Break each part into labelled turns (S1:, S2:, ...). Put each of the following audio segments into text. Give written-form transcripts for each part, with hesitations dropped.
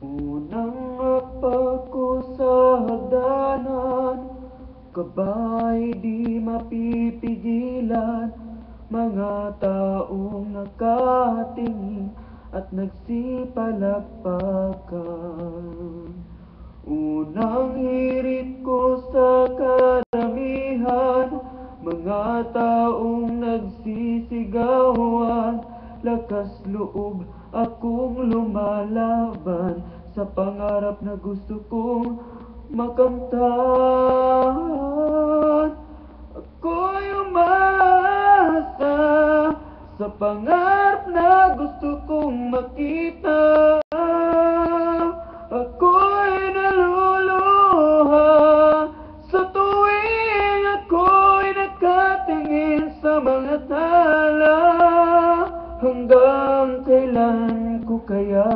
S1: Unang apak ko sa hagdanan, kabay di mapipigilan. Mga taong nakatingin at nagsipalakpakan. Unang hirit ko sa karamihan, mga taong nagsisigawan. Lakas loob akong lumalaban sa pangarap na gusto kong makamtan. Ako'y umaasa sa pangarap na gusto kong makita. Ako'y naluluha sa tuwing ako'y nakatingin sa mga tala. Hanggang kailan ko kaya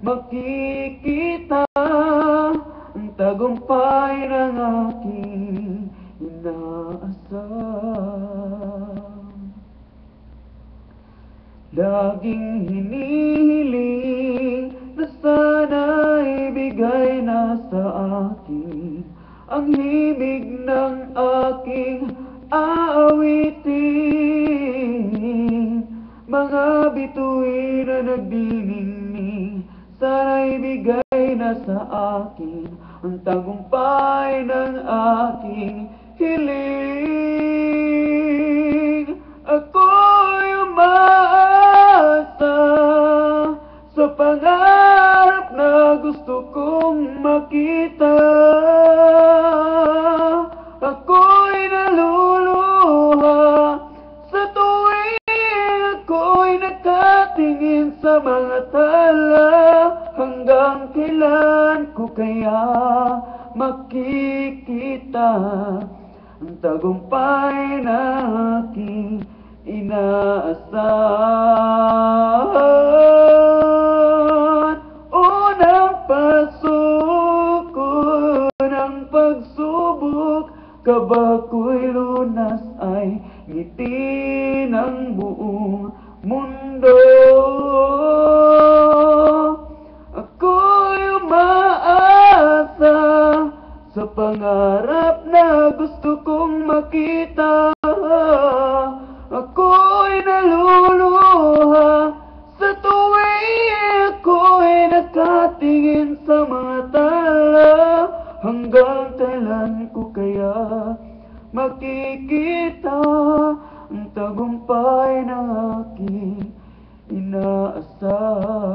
S1: makikita ang tagumpay ng aking inaasam? Laging hinihiling na sana'y bigay na sa akin ang himig ng aking aawitin. Mga bituin na nagdiningning, sana'y bigay na sa akin ang tagumpay ng aking hiling. Ako'y umaasa sa pangarap na gusto kong makita. Ako'y naluluha sa tuwing ako'y nakatingin sa mga tala. Hanggang kailan ko kaya makikita ang tagumpay na aking inaasahan? Unang pasok ko ng pagsubok, kaba ko'y lunas ay ngiti ng buong mundo. Ako'y umaasa sa pangarap na gusto kong makita. Ako'y naluluha sa tuwing ako'y nakatingin sa mga tala. Hanggang kailan ko kaya makikita ang tagumpay ng aking inaasam?